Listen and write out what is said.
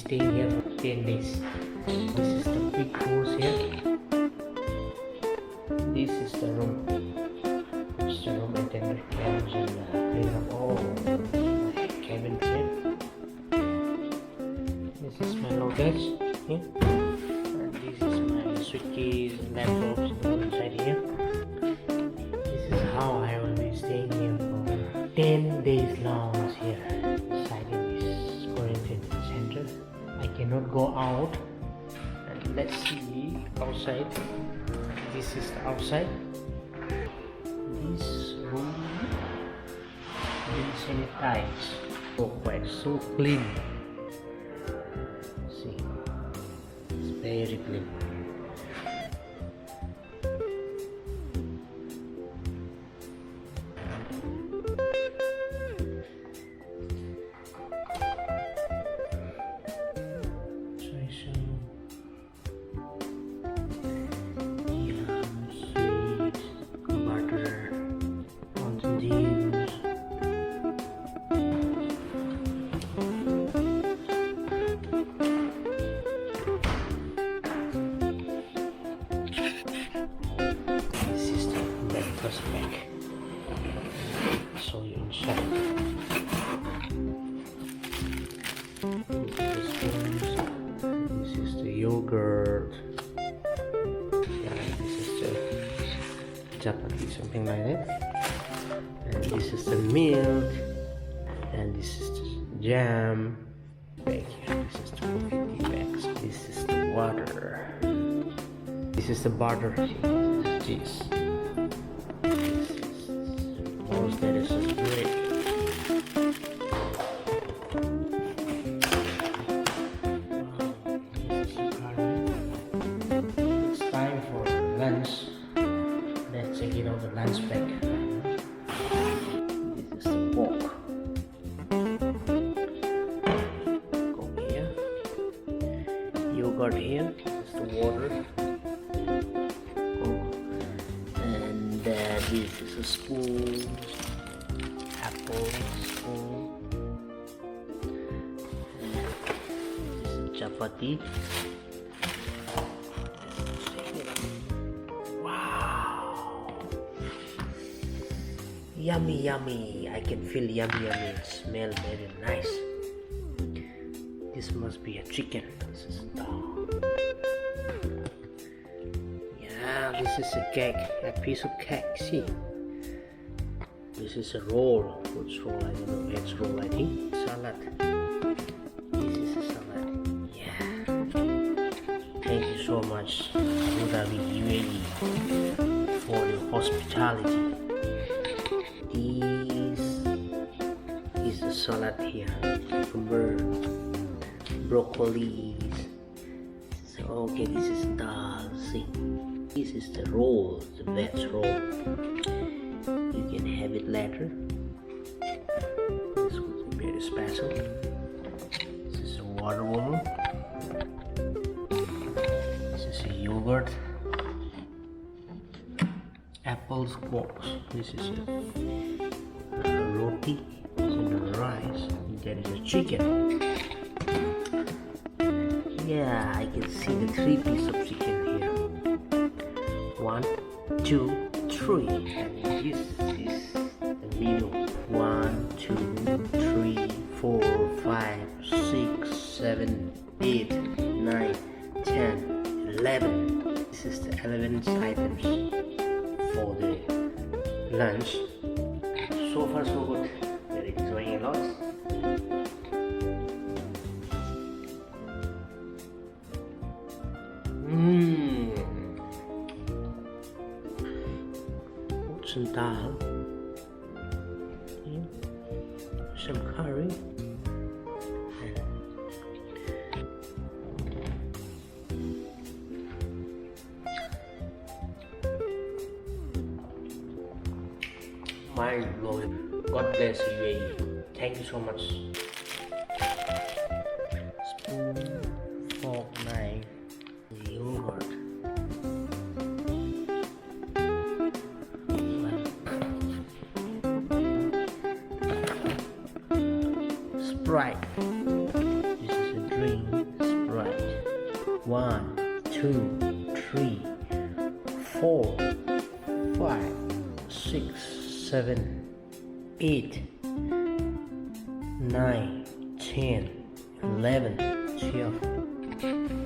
staying here for 10 days. This is the big doors here. This is the room. It's the room attendant comes and clean up all my cabin here. This is my luggage here. And this is my suitcase, laptops inside here. This is how I will be staying here for 10 days long here inside in this quarantine center. I cannot go out. And let's see outside. This is the outside. This room is sanitized. So quite so clean. See, it's very clean. Back. So you inside. This is the yogurt. Yeah, this is the chapati, something like that. And this is the milk. And this is the jam. Back here, this is the coffee bags. This is the water. This is the butter. Cheese. That is just great. It's time for lunch. Let's check it out the lunch pack. This is the pork. Coke here. Yogurt here. This is the water. Coke. And this is a spoon. Apple spoon. Chapati. Wow! Yummy, yummy! I can feel yummy, yummy. It smells very nice. This must be a chicken. This is dog. Yeah, this is a cake. A piece of cake. See. This is a roll. What's roll? I don't know. Eggs roll, I think. Salad. This is a salad. Yeah. Thank you so much, Abu Dhabi, UAE, for your hospitality. This is the salad here. Cucumber, broccoli. So, okay, this is dal. See. This is the roll, the veg roll. You can have it later. This was very special. This is a water bottle. This is a yogurt. Apple squash. This is a roti. This is a rice. There is a chicken. Yeah, I can see the 3 pieces of chicken here. 1, 2, 3. And this is the menu. 1, 2, 3, 4, 5, 6, 7, 8, 9, 10, 11. This is the 11th items for the lunch. So far so good. We're enjoying a lot. Some dal, some curry, mind blowing. God bless UAE. Thank you so much. Spoon, fork, knife, yogurt. Sprite. This is a drink. 1, 2, 3, 4, 5, 6, 7, 8, 9, 10, 11, 12.